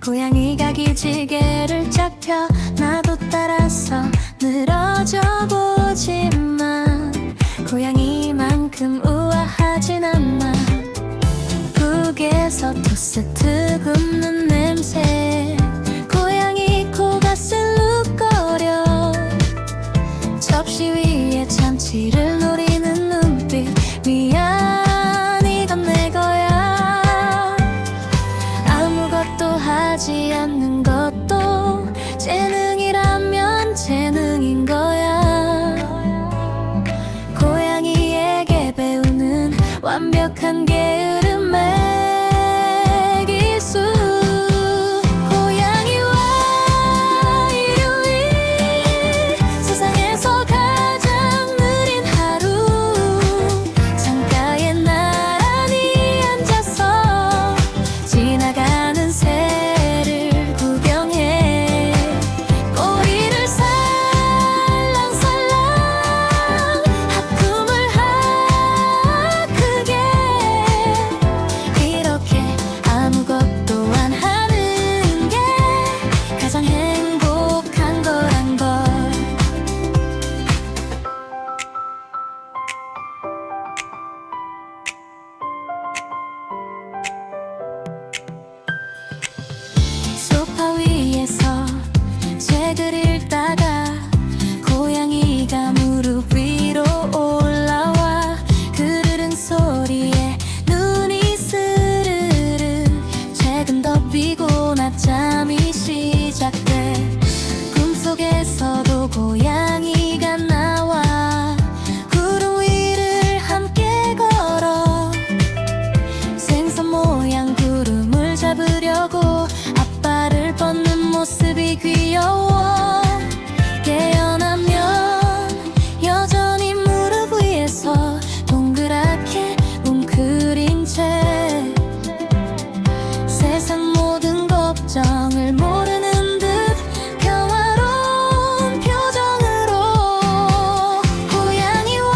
고양이가 기지개를 잡혀 나도 따라서 늘어져 보지만 고양이만큼 우아하진 않아. 북에서 토스트 굽는 냄새, 고양이 코가 슬룩거려. 접시 위에 참치를 노리는 눈빛, 미안 이건 내 거야. 아무것도 하지 않는 것도 재능이라면 재능인 거야. 고양이에게 배우는 완벽한 게으름의 기술. 고양이와 일요일, 세상에서 가장 느린 하루. 창가에 나란히 앉아서 지나가는 새를 구경해. 꼬리를 살랑살랑, 하품을 크게. 이렇게 아무것도 안 하는 게 가장 행복한 거란 걸. 소파 위에서 책을 읽다가 고양이가 무릎 위로 올라와. 그르릉 소리에 눈이 스르르. 책은 덮이고 낮잠이 시작돼. 꿈속에서도 고양이가 나와. 구름 위를 함께 걸어. 생선 모양 구름을 잡으려고 앞발을 뻗는 모습이 귀여워. 깨어나면 여전히 무릎 위에서 동그랗게 웅크린 채 세상 모든 걱정을 모르는 듯 평화로운 표정으로. 고양이와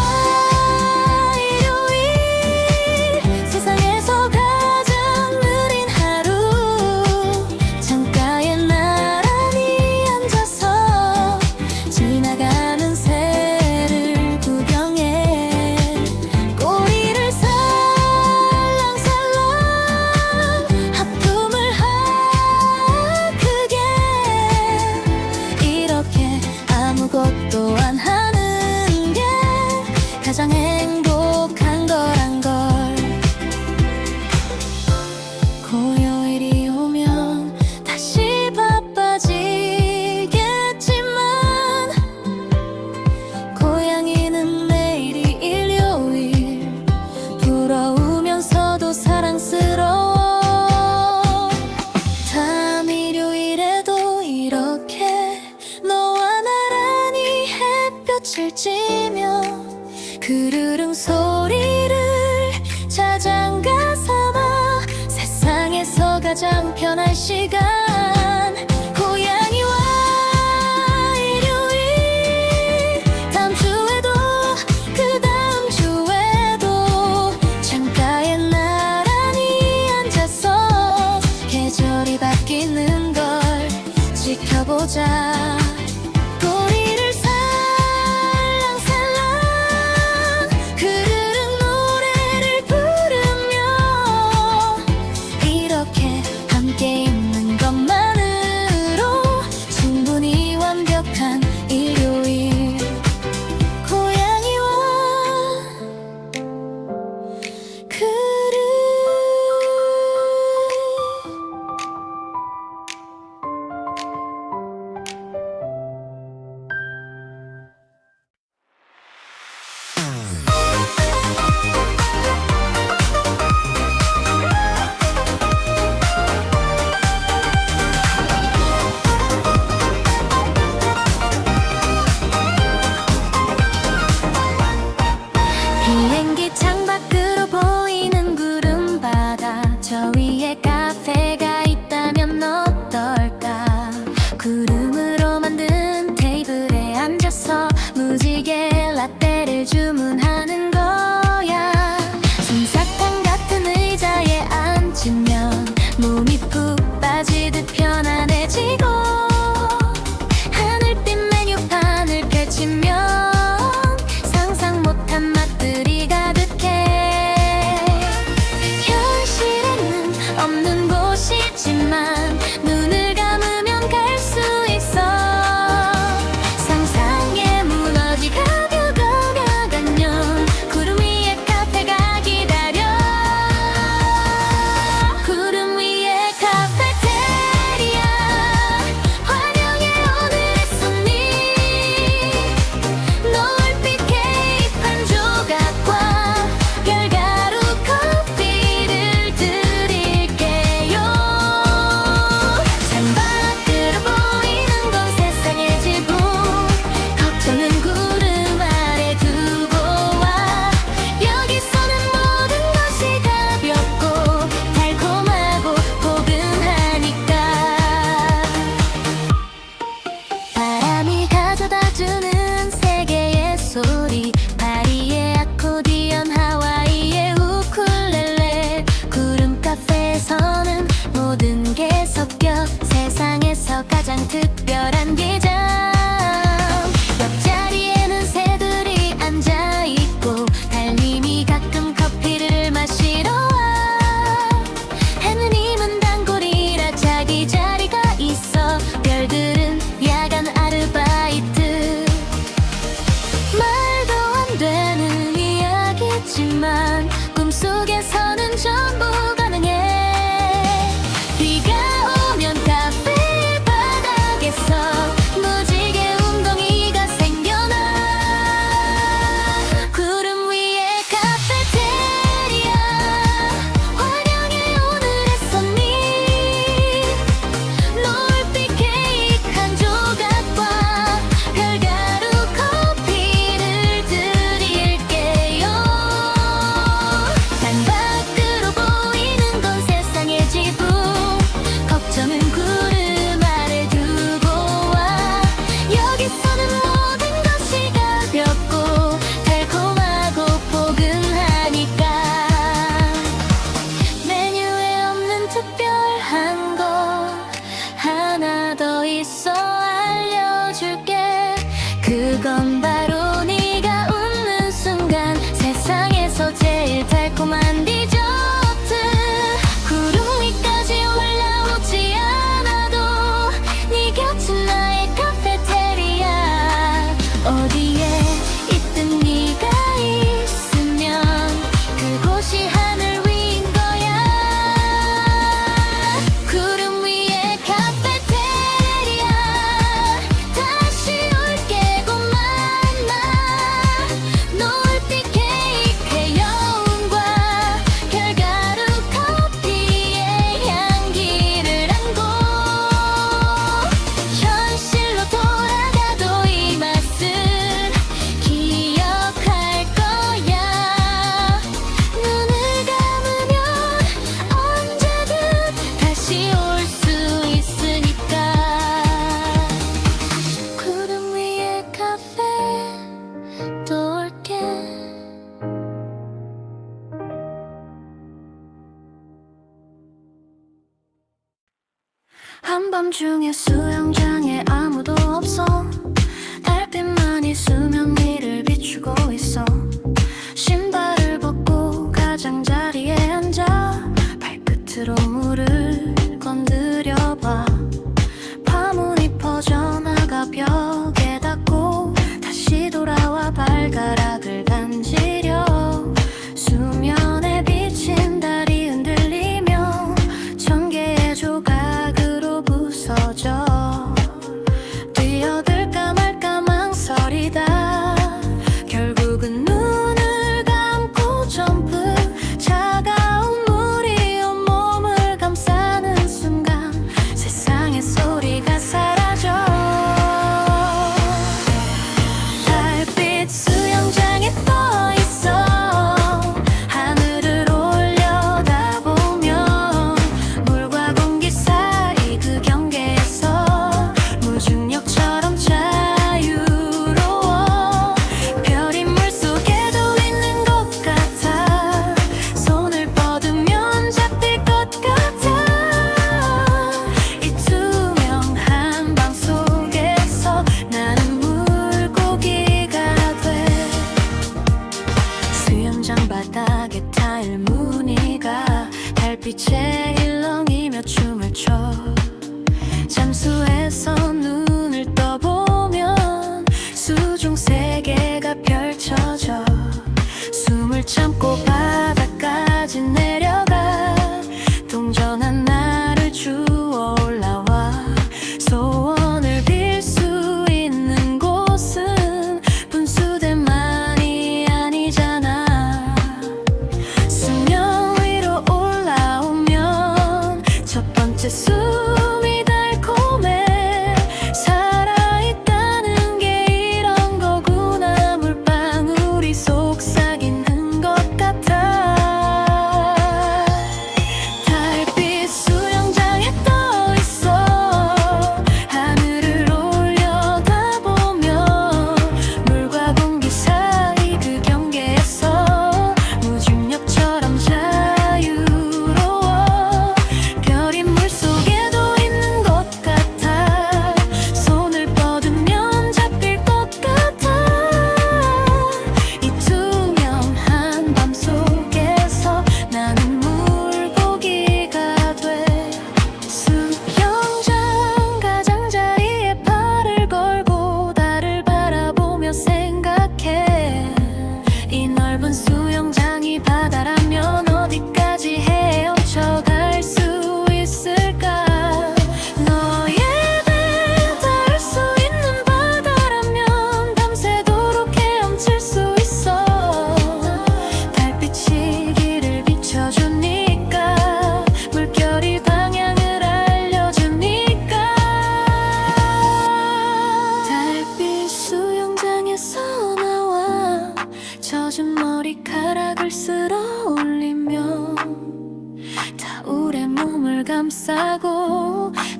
일요일, 세상에서 가장 느린 하루. 창가에 나란히 앉아서 지나가는 새를 구경해. 꼬리를 살랑살랑, 하품을 크게. 이렇게 아무것도 안 하는 게 가장 행복한 거란 걸. 고요일이 오면 다시 바빠지겠지만 고양이는 매일이 일요일. 부러우면서도 사랑스러워. 다음 일요일에도 이렇게 너와 나란히 햇볕을 쬐며 그르릉 소리를 자장가 삼아 세상에서 가장 편한 시간. 고양이와 일요일, 다음 주에도 그 다음 주에도 창가에 나란히 앉아서 계절이 바뀌는 걸 지켜보자. 꼬리를 살랑살랑, 그르릉 노래를 부르며. 이렇게 함께 있는 것만으로 충분히 완벽한 일요일. 고양이와 그르릉. 섞여 세상에서 가장 특별한 기장. 옆자리에는 새들이 앉아있고 달님이 가끔 커피를 마시러 와. 해느님은 단골이라 자기 자리가 있어. 별들은 야간 아르바이트. 말도 안 되는 이야기지만 꿈속에서는 전부 가능해. 비가 오면 카페 바닥에서 무지개 웅덩이가 생겨나. 구름 위에 카페테리아 환영해 오늘의 손님. 노을빛 케이크 한 조각과 별가루 커피를 드릴게요. 창밖으로 보이는 건 세상의 지붕. 걱정은 구름 아래 두고 와. 여기서는 모든 것이 가볍고 달콤하고 포근하니까. 메뉴에 없는 특별한 거 하나 더 있어 알려줄게. 그건 바로 네가 웃는 순간 세상에서 제일 달콤한 디저트. 구름 위까지 올라오지 않아도 네 곁은 나의 카페테리아. 어디에 있든 네가 있으면 그곳이 하늘 위인 거야. 구름 위에 카페테리아 다시 올게 곧 만나. 노을빛 케이크의 여운과 별가루 커피의 향기를 안고 현실로 돌아가도 이 맛은 기억할 거야. 눈을 감으면 언제든 다시 올 수 있으니까. 구름 위에 카페 또 올게. 한밤중에 수영장에 아무도 없어. 달빛만이 수면 위를 비추고 있어. 신발을 벗고 가장자리에 앉아 발끝으로 물을 건드려 봐. 파문이 퍼져나가 벽에 닿고 다시 돌아와 발가락을 간지려. 수면에 비친 달이 흔들리며 천 개의 조각으로 부서져. 뛰어들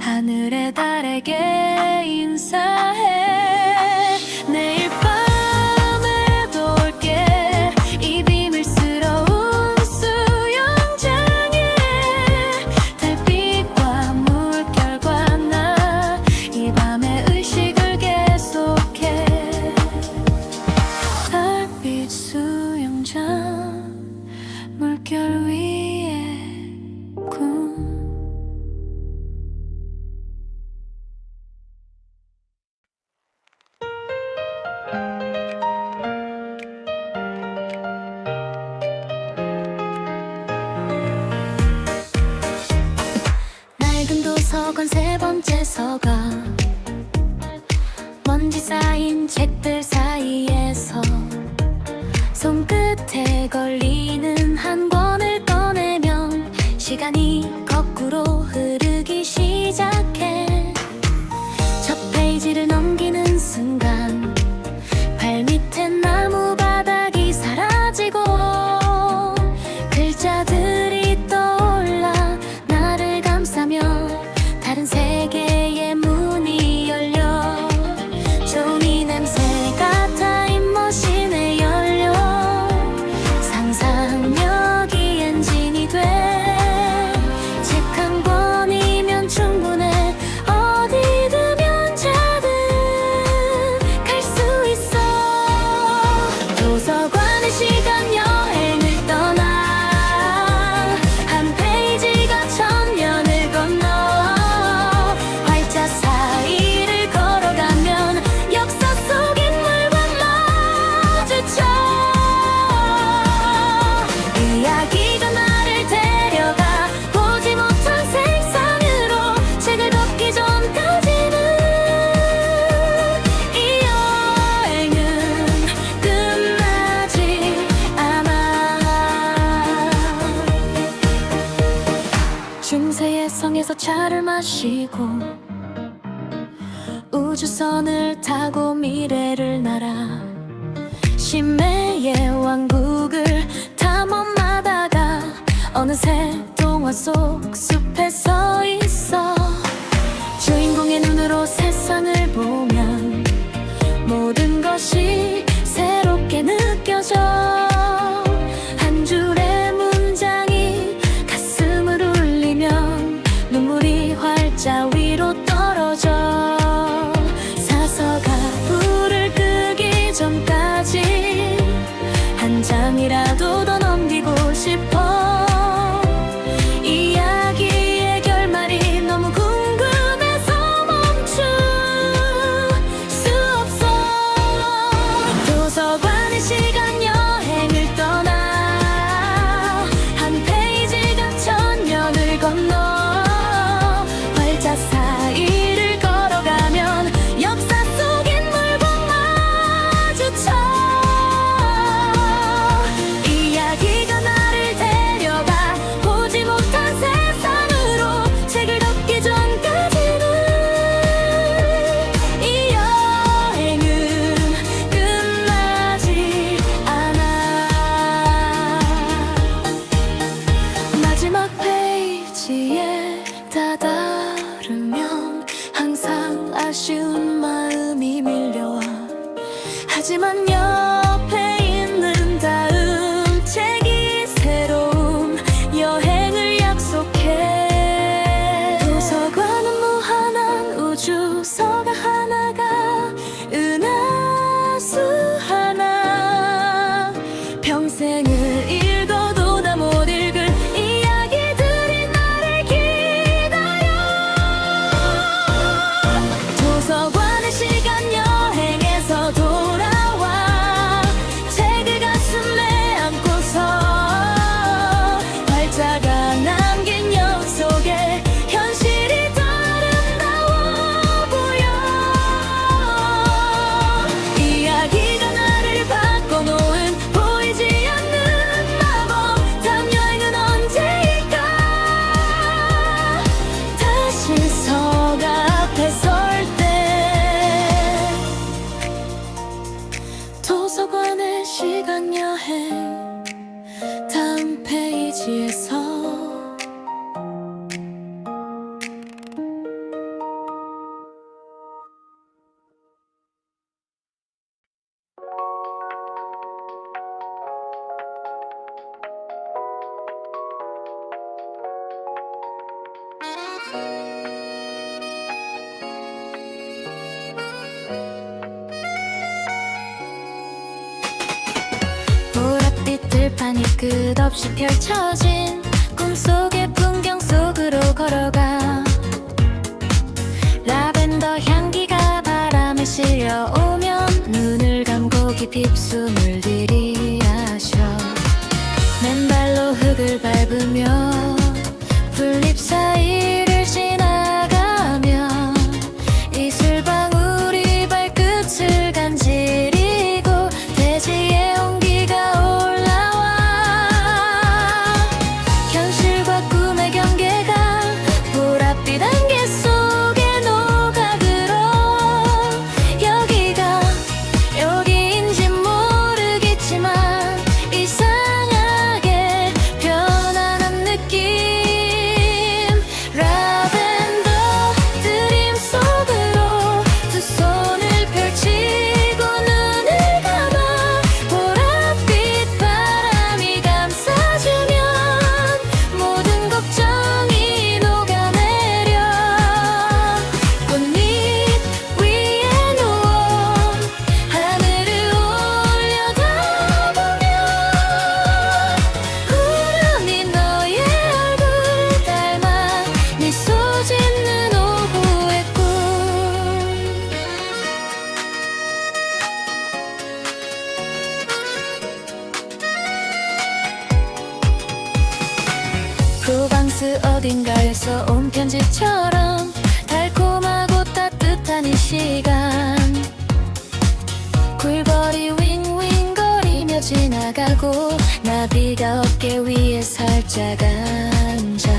하늘의 달에게 인사해. 내일 밤에도 올게 이 비밀스러운 수영장에. 달빛과 물결과 나 이 밤의 의식을 계속해. 달빛 수영장 물결 위에 군. 낡은 도서관 세 번째 서가. 먼지 쌓인 책들 사이에서 손끝에 걸리는 한 권을 꺼내면 시간이 거꾸로 흐르기 시작해. 첫 페이지를 넘기는 순간 발밑에 나무 바닥이 사라지고 글자들이 떠올라 나를 감싸며 다른 세계의 문이 열려. 종이 냄새가 타임머신에 열려 상상력이 엔진이 돼. 책 한 권이면 충분해. 어디든 언제든 갈 수 있어. 도서관의 시간 여행을 떠나. 한 페이지가 천년을 건너 활자 사이를 걸어가면 역사 속 인물과 마주쳐. 이야기가 나를 데려가 보지 못한 세상으로. 책을 덮기 전까지는 이 여행은 끝나지 않아. 중세의 성에서 차를 마시고 우주선을 타고 미래를 날아. 심해의 왕국을 탐험하다가 어느새 동화 속 숲에 서 있어. 주인공의 눈으로 세상을 보면 모든 것이 새롭게 느껴져. 한 줄의 문장이 가슴을 울리면 눈물이 활자 위로 떨어져. 사서가 불을 끄기 전까지 한 장이라도 더 넘기고 싶어. 이야기의 결말이 너무 궁금해서 멈출 수 없어. 도서관의 시간 여행을 떠나. 한 페이지가 천년을 건너 활자 사이를 걸어가면 역사 속 인물과 마주쳐. 이야기가 나를 데려가 보지 못한 세상으로. 책을 덮기 전까지는 이 여행은 끝나지 않아. 마지막 페이지에 다다르면 항상 아쉬운 마음이 밀려와. 하지만 옆에 있는 다음 책이 새로운 여행을 약속해. 도서관은 무한한 우주 서가 하나가 은하수 하나. 평생을 읽어도 다 못 읽을 이야기들이 나를 기다려. 도서관의 시간 여행에서 돌아와. 끝없이 펼쳐진 꿈속의 풍경 속으로 걸어가. 라벤더 향기가 바람에 실려오면 눈을 감고 깊이 숨을 들이마셔. 맨발로 흙을 밟으며 풀잎 사이를 지나가며 이슬방울이 발끝을 간지리고 대지의 온기가 올라와. 현실과 꿈의 경계가 보랏빛 안개 속에 녹아들어. 여기가 여기인지 모르겠지만 이상하게 편안한 느낌. 라벤더 드림 속으로 두 손을 펼치고 눈을 감아 보랏빛 바람이 감싸주면 모든 걱정이 녹아내려. 꽃잎 위에 누워 하늘을 올려다보면 구름이 너의 얼굴 닮아 미소 짓는 오후의 꿈. 프로방스 어딘가에서 온 편지처럼 달콤하고 따뜻한 이 시간. 굴벌이 윙윙거리며 지나가고 나비가 어깨 위에 살짝 앉아.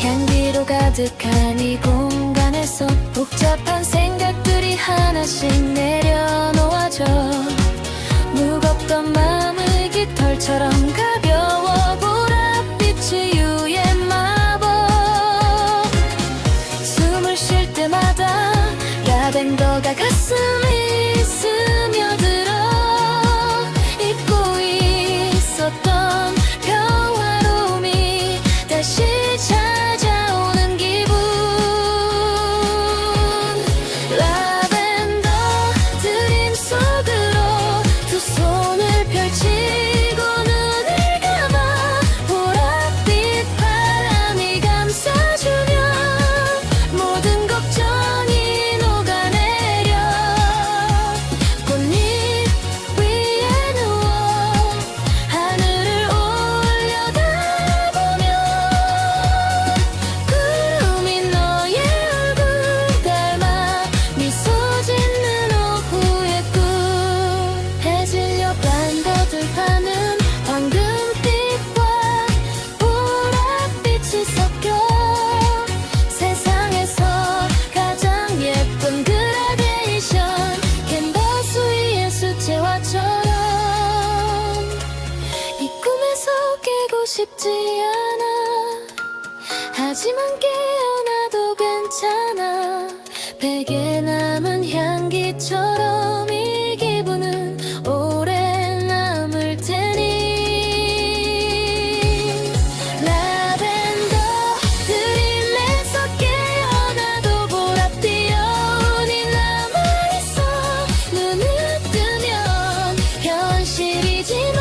향기로 가득한 이 공간에서 복잡한 생각들이 하나씩 내려놓아져. 무겁던 마음의 깃털처럼 가벼워. 보랏빛 치유의 마법. 숨을 쉴 때마다 라벤더가 가슴에 스며들어. 잊고 있었던 평화로움이 다시 찾아오는 기분. 라벤더 드림 속으로 두 손을 펼치고 눈을 감아 보랏빛 바람이 감싸주면 모든 걱정이 녹아내려. 꽃잎 위에 누워 하늘을 올려다보면 구름이 너의 얼굴 닮아 미소 짓는 오후의 꿈. 해질녘 란더들 파는 황금빛과 보랏빛이 섞여 세상에서 가장 예쁜 그라데이션. 캔버스 위의 수채화처럼 이 꿈에서 깨고 싶지 않아. 하지만 깨어나도 괜찮아. 베개 남은 향기처럼 이 기분은 오래 남을 테니. 라벤더 드림에서 깨어나도 보랏 피어온이 남아있어. 눈을 뜨면 현실이지만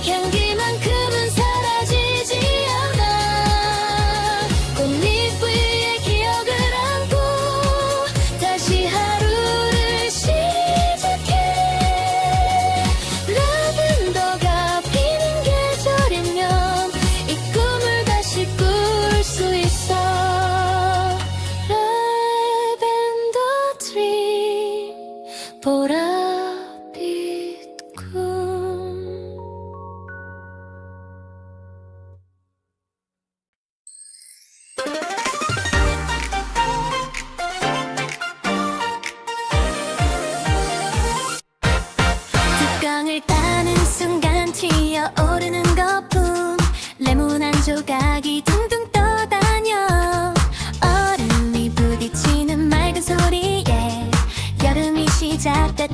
향기만큼은 사라지지 않아. 꽃잎 위에 기억을 안고 다시 하루를 시작해. 라벤더가 피는 계절이면 이 꿈을 다시 꿀 수 있어. 라벤더 트리 보랏빛 꿈. 뚜껑을 따는 순간 튀어오르는 거품. 레몬 한 조각이 둥둥 떠다녀. 얼음이 부딪히는 맑은 소리에 여름이 시작됐다.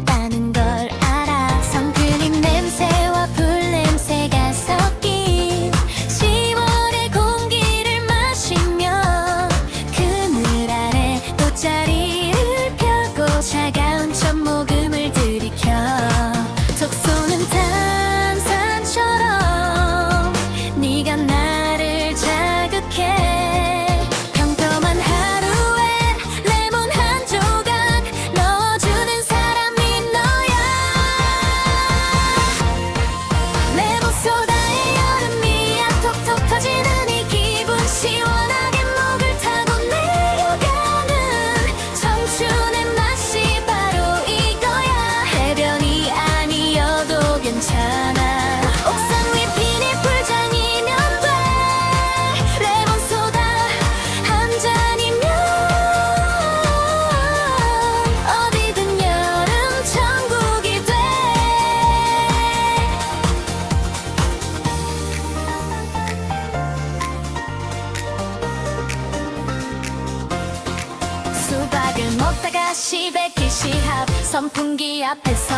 약을 먹다가 시베끼 시합 선풍기 앞에서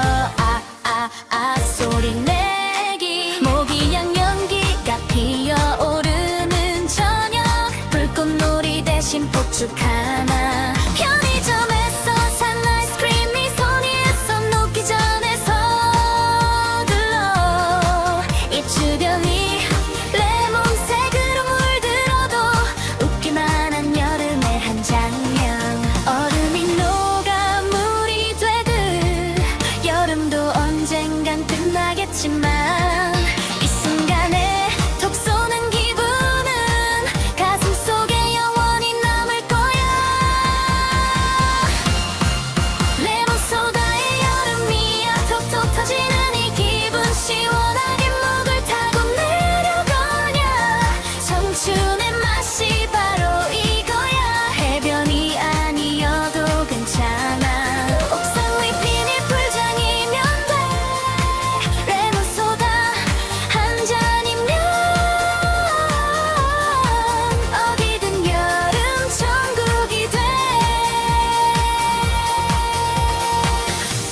소리 내기 모기향 연기가 피어오르는 저녁 불꽃놀이 대신 폭죽 하나 편의점에서 산 아이스크림이 손 위에서 녹기 전에 서둘러 입 주변이 레몬색으로 물들어도 웃길만한 여름의 한 장면 얼음이 녹아 물이 되듯 여름도 언젠간 끝나겠지만 이 순간에 톡 쏘는 기분은 가슴 속에 영원히 남을 거야 레몬소다의 여름이야 톡톡 터지는 이 기분 시원하게 목을 타고 내려가냐 청춘의 맛이 바로 이거야 해변이 아니어도 괜찮아 옥상 위 비닐 풀장이면 돼 레몬소다 한 잔이면 어디든 여름 천국이 돼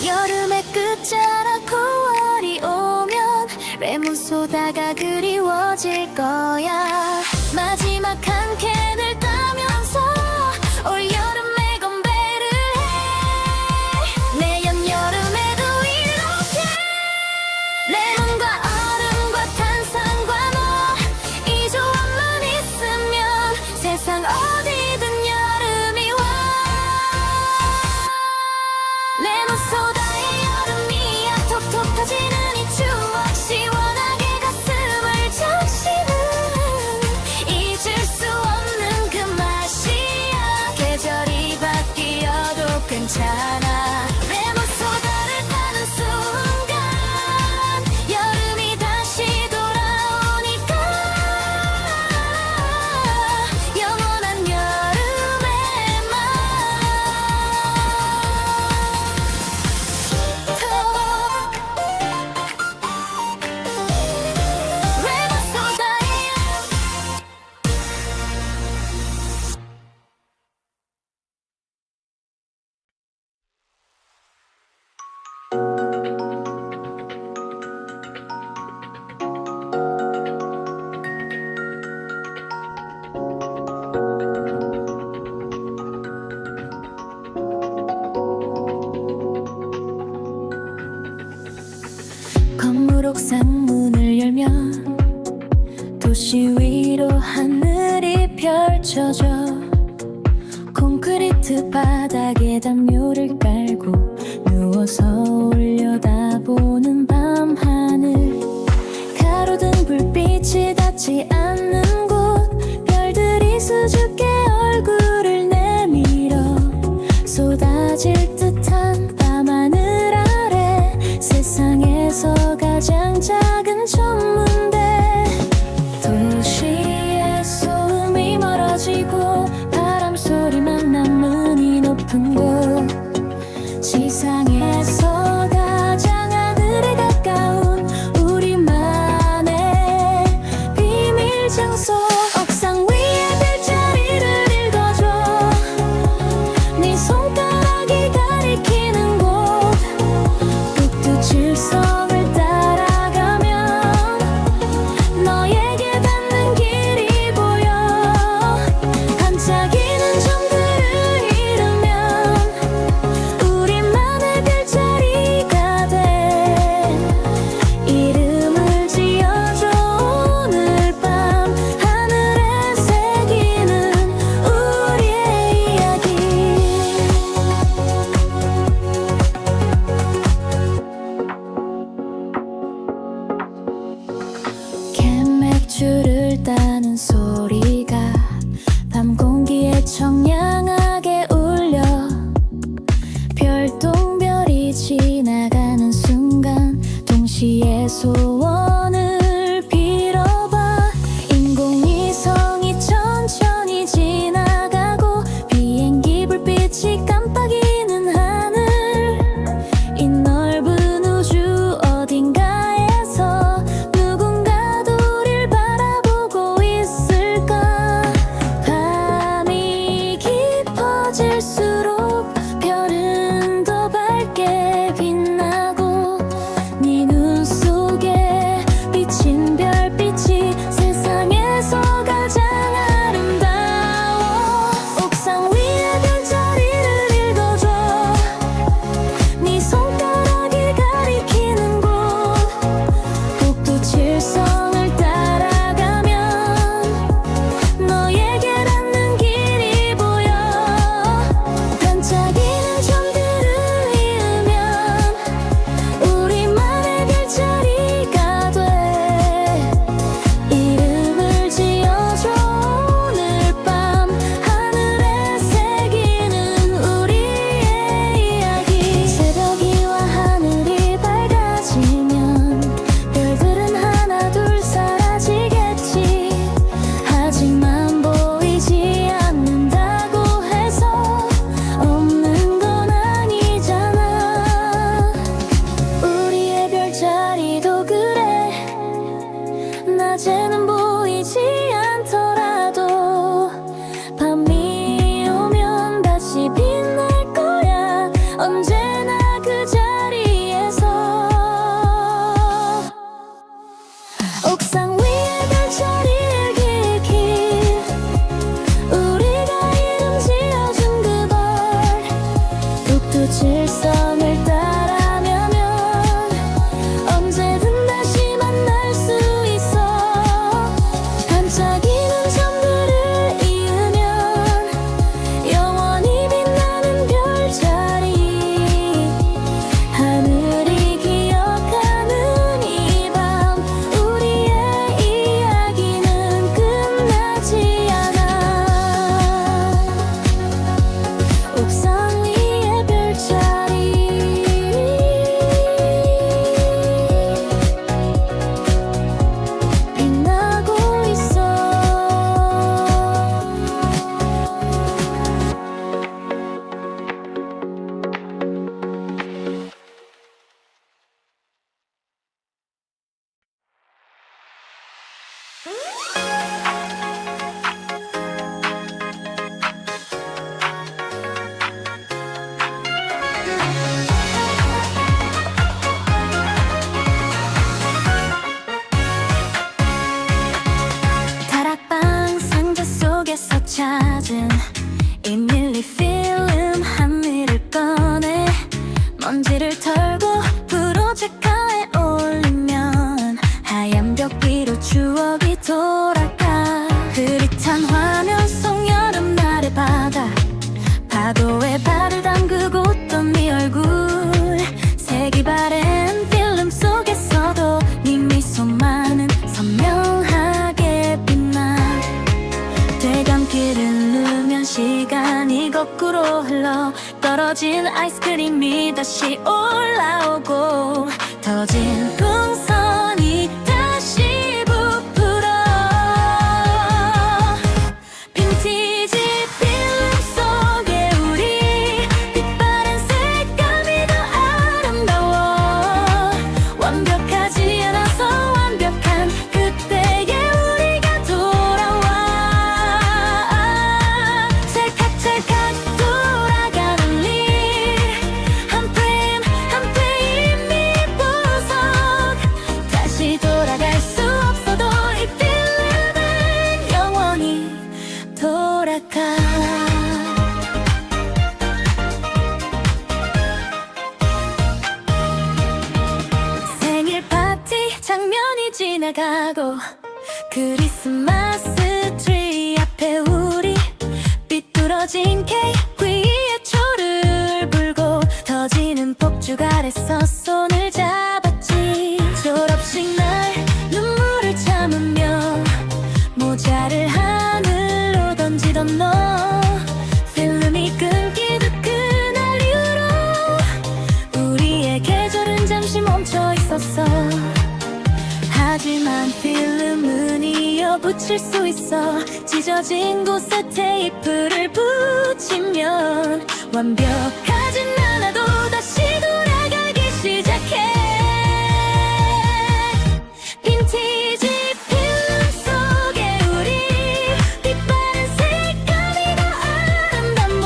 여름의 끝자락 9월이 오면 레몬소다가 그리워질 거야 마지막 한 캔을 따면서 올여름의 건배를 해 내년 여름에도 이렇게 레몬과 얼음과 탄산과 너 이 조합만 있으면 세상 어디든 여름이 와 레몬소다의 여름이야 톡톡 터지는 이 추억 시원하게 가슴을 적시는 잊을 수 없는 그 맛이야 계절이 바뀌어도 괜찮아 레몬소다를 타는 순간 여름이 다시 돌아오니까 영원한 여름의 맛 레몬소다의 건물 옥상 문을 열면 도시 위로 하늘이 펼쳐져 콘크리트 바닥에 담요를 깔고 누워서 올려다보는 밤하늘 가로등 불빛이 닿지 않는 곳 별들이 수줍게 얼굴을 내밀어 쏟아질 듯한 밤하늘 아래 세상에서 가장 작은 천문대 도시의 소음이 멀어지고 바람 소리만 남은 이 높은 곳 지상에서 가장 하늘에 가까운 우리만의 비밀 장소 옥상 위에 별자리를 읽어줘 네 손가락이 가리키는 곳 북두 칠성을 따라가면 너에게 닿는 길이 보여 반짝이는 점들을 잃으면 우리만의 파도에 발을 담그고 웃던 네 얼굴 색이 바랜 필름 속에서도 네 미소만은 선명하게 빛나 되감기를 누르면 시간이 거꾸로 흘러 떨어진 아이스크림이 다시 올라오고 터진 풍선이 다시 부풀어 빈티지 필름 속에 우리 빛바랜 색감이 더 아름다워 완벽하지 않아서 완벽한 그때의 우리가 돌아와 찰칵찰칵 돌아가는 일한 프레임 한 프레임이 보석 다시 돌아갈 수 없어도 이 필름은 영원히 돌아가 생일 파티 장면이 지나가고 크리스마스 트리 앞에 우리 삐뚤어진 케이크 위에 초를 불고 터지는 폭죽 아래서 손을 잡았지 졸업식 날 눈물을 참으며 모자를 하늘로 던지던 너 필름이 끊기듯 그날 이후로 우리의 계절은 잠시 멈춰 있었어 하지만 필름은 이어붙일 수 있어 찢어진 곳에 테이프를 붙이면 완벽하진 않아도 다시 돌아가기 시작해 빈티지 필름 속에 우리 빛바랜 색감이 더 아름다워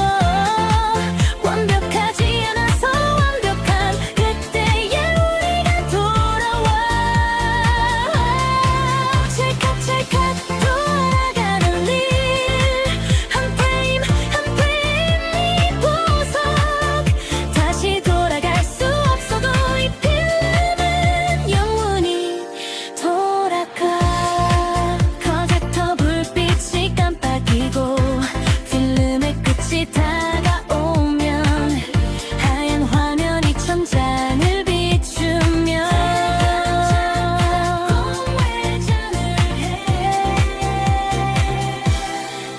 완벽하지 않아서 완벽한 그때의 우리가 돌아와 찰칵찰칵 돌아가는 일한 프레임 한 프레임이 보석 다시 돌아갈 수 없어도 이 필름은 영원히 돌아가 프로젝터 불빛이 깜빡이고 필름의 끝이 다가오면 하얀 화면이 천장을 비추며 공회전을 해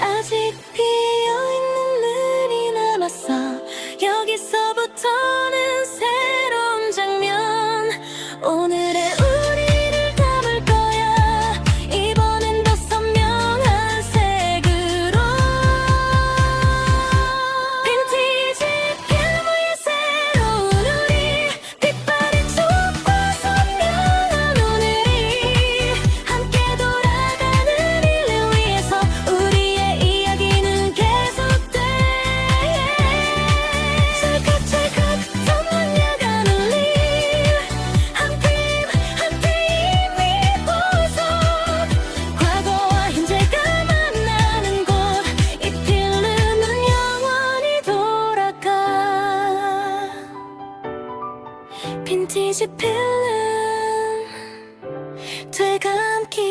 아직 비어있는 눈이 남았어 여기서부터는 새로운 장면 오늘의 우리를 담을 거야 이번엔 더 선명한 색으로 빈티지 필름 위에 새로운 우리 빛바랜 촉과 선명한 오늘이 함께 돌아가는 일을 위해서 우리의 이야기는 계속돼 찰칵찰칵 떠나가는 일한 프레임 한 프레임이 보석 과거와 현재가 만나는 곳 이 필름은 영원히 돌아가 빈티지 필름 되감기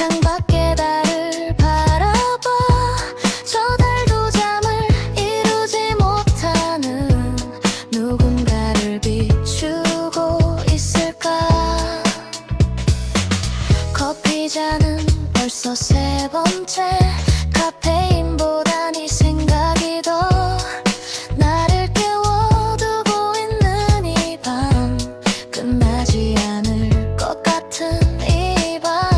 창밖에 달을 바라봐 저 달도 잠을 이루지 못하는 누군가를 비추고 있을까. 커피잔은 벌써 세 번째. 카페인보단 이 생각이 더 나를 깨워두고 있는 이 밤. 끝나지 않을 것 같은 이 밤.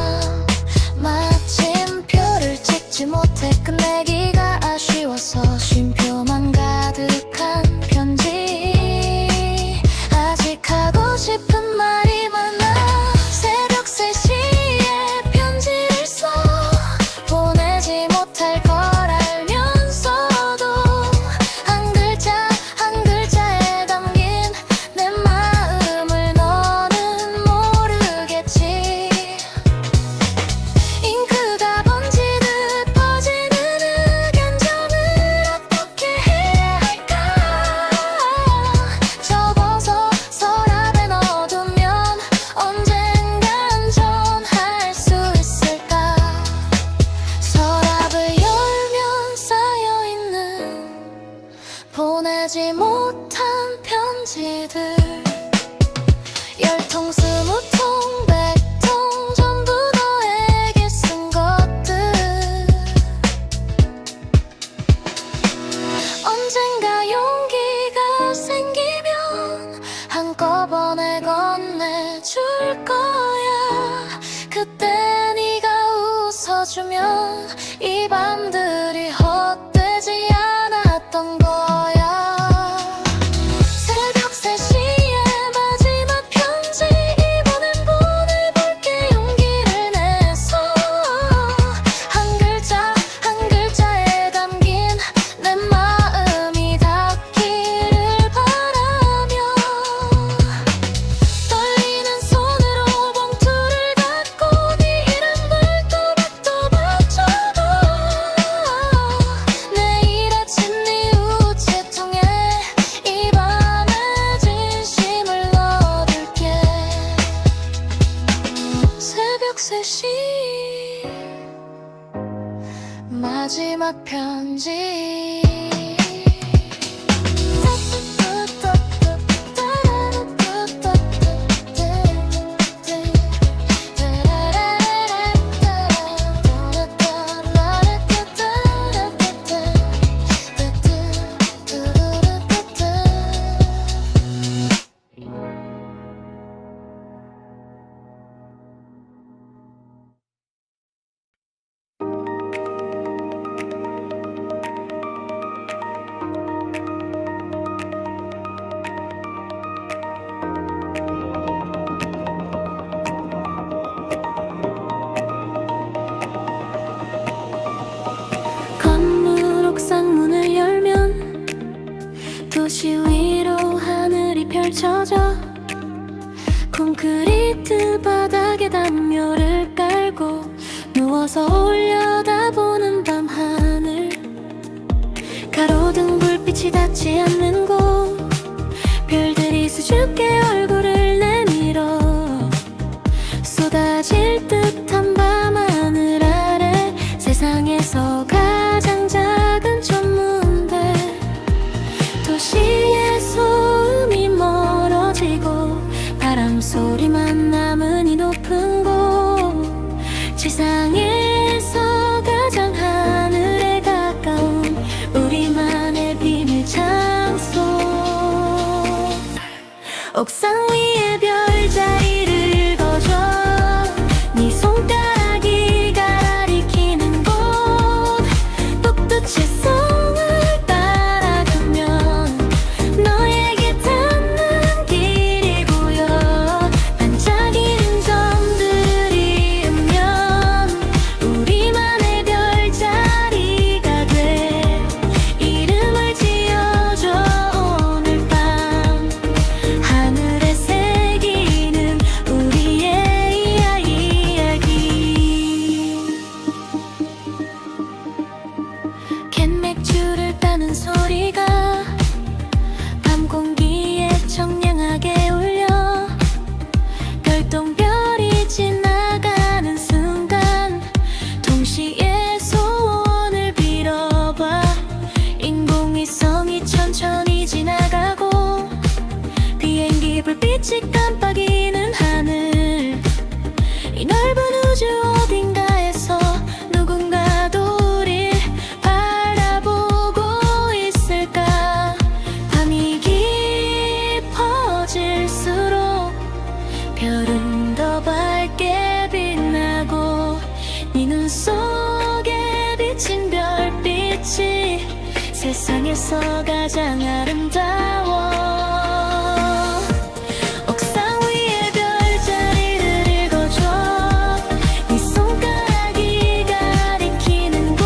마침표를 찍지 못해 끝내기가 아쉬워서 쉼표만 가득한 편지. 아직 하고 싶은 말이 많아. 새벽 3시에 편지를 써 보내지 못할 걸 알면서도 한 글자 한 글자에 담긴 내 마음을 너는 모르겠지. 잉크가 번지듯 퍼지는 의견점을 어떻게 해야 할까. 접어서 서랍에 넣어두면 언젠간 전할 수 있을까. 서랍을 열면 쌓여있는 보내지 못한 편지들. 10통, 20통, 100통 전부 너에게 쓴 것들. 언젠가 용기가 생기면 한꺼번에 건네줄 거야. 그때 네가 웃어주면 이 밤들이 헛되지 않았던 거야. 새벽 3시에 마지막 편지. 이번엔 보내볼게 용기를 내서 한 글자 한 글자에 담긴 내 마음이 닿기를 바라며 떨리는 손으로 봉투를 닫고 네 이름을 또박또 맞춰도 내일 아침 네 우체통에 이 밤의 진심을 넣어둘게. 새벽 3시 마지막 편지. 건물 옥상 문을 열면 도시 위로 하늘이 펼쳐져. 콘크리트 바닥에 담요를 깔고 누워서 올려다보는 밤하늘. 가로등 불빛이 닿지 않는 곳. 별들이 수줍게 얼굴을 내밀어 쏟아질 듯한 밤하늘 아래. 세상에서 가장 작은 천문대. 도시의 소음이 멀어지고 바람 소리만 남은 이 높은 곳. 지상에서 가장 하늘에 가까운 우리만의 비밀 장소. 옥상 위에 별자리를 거져 네 손가락이 가리키는 곳. 북두칠성을 따라가면 너에게 닿는 길이 보여. 반짝이는 점들이 으면 우리만의 별자리가 돼. 이름을 지어줘 오늘 밤. 하늘에 새 이 불빛이 깜빡이는 하늘, 이 넓은 우주 어딘가에서 누군가도 우릴 바라보고 있을까. 밤이 깊어질수록 별은 더 밝게 빛나고 네 눈 속에 비친 별빛이 세상에서 가장 아름다워. 옥상 위에 별자리를 읽어줘. 네 손가락이 가리키는 곳,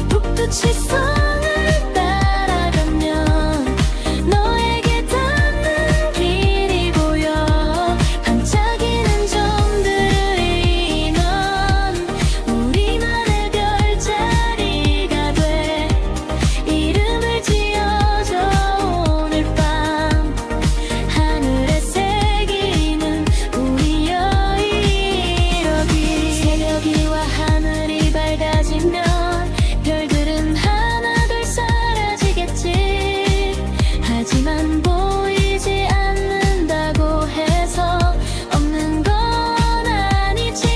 북두칠 성을 따라가면 너에게 닿는 길이 보여. 반짝이는 점들을 이면 우리만의 별자리가 돼. 이름을 지어줘 오늘 밤. 하늘에 새기는 우리여 이러기. 새벽이와 하늘이 밝아지면 별들은 하나둘 사라지겠지. 하지만 보이지 않는다고 해서 없는 건 아니지.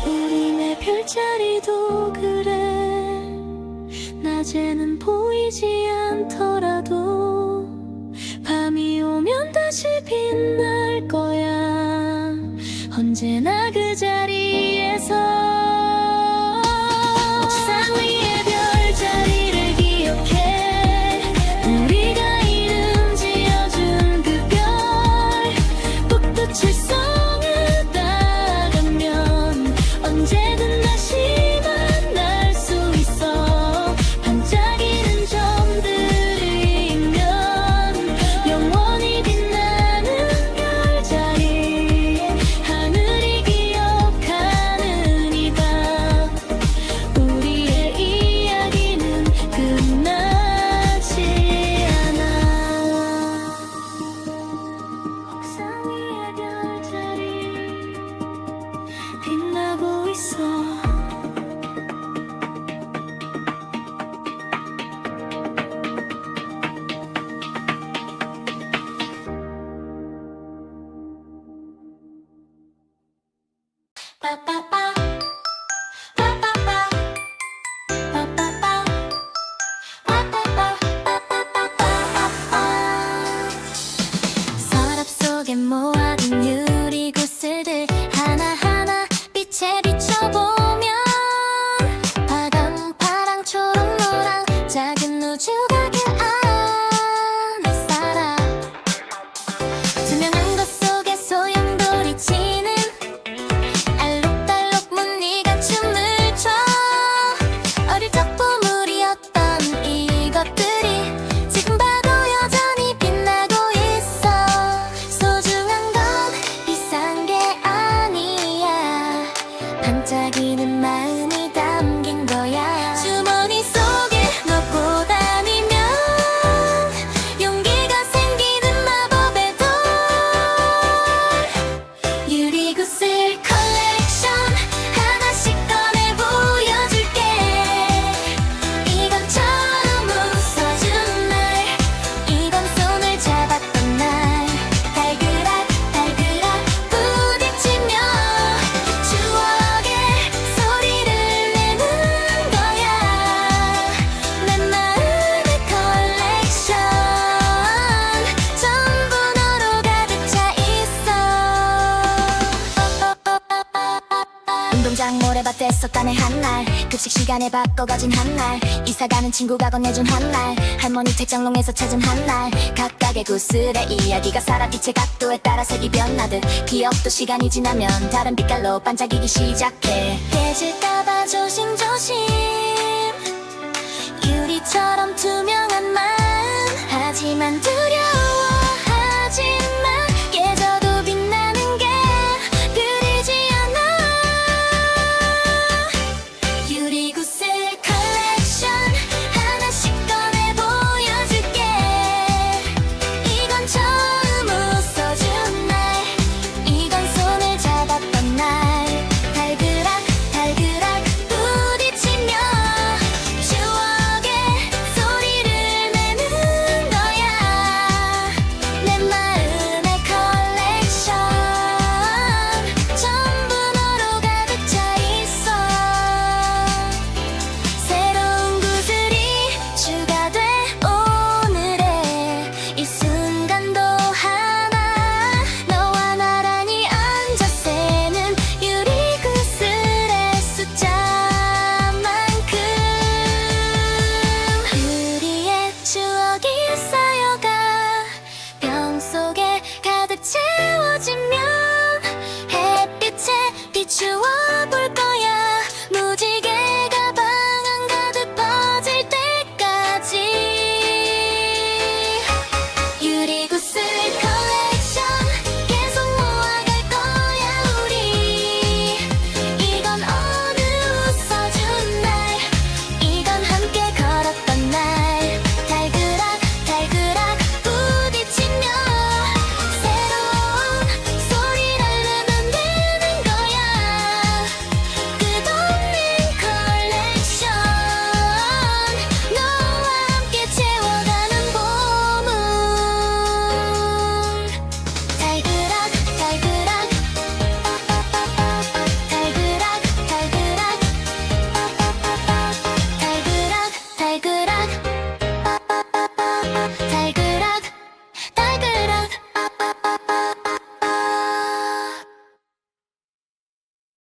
너 우리네 별자리도 그래. 낮에는 보이지 않더라도 밤이 오면 다시 빛날 거야. 언제나 그 자리에서. 옥상 위에 별자리를 기억해. 우리가 이름 지어준 그 별, 북두칠 성을 따라가면 언제든 다시 만날 수 있어. 반짝이는 점들을 이면 영원히 빛나는 별자리. 하늘이 기억하는 이 밤, 우리의 이야기는 끝나지 않아. 옥상 위에 별자리 빛나고 있어. 빠빠빠 빠빠빠 빠빠빠 빠빠빠. 서랍 속에 모아둔 유리구슬들 하나하나 빛에 비춰보면 파랑 파랑 초록 노랑 작은 우주가 길 안에 살아. 투명한 것 속에 소용돌이치는 알록달록 무늬가 춤을 춰. 어릴 적 보물이었던 이것들이 지금 봐도 여전히 빛나고 있어. 소중한 건 비싼 게 아니야. 반짝이는 마음이 담긴 거야. 주머니 속에 넣고 다니면 용기가 생기는 마법의 돌. 유리구슬 컬렉션 하나씩 꺼내 보여줄게. 이건 처음 웃어준 날, 이건 손을 잡았던 날. 달그락 달그락 부딪히며 추억의 소리를 내는 거야. 내 마음의 컬렉션 전부 너로 가득 차 있어. 운동장 모래밭에 썼다네 한날. 급식 시간에 바꿔 가진 한날. 이사가는 친구가 건네준 한날. 할머니 책장롱에서 찾은 한날. 각각의 구슬의 이야기가 살아. 빛의 각도에 따라 색이 변하듯 기억도 시간이 지나면 다른 빛깔로 반짝이기 시작해. 깨질까봐 조심조심 유리처럼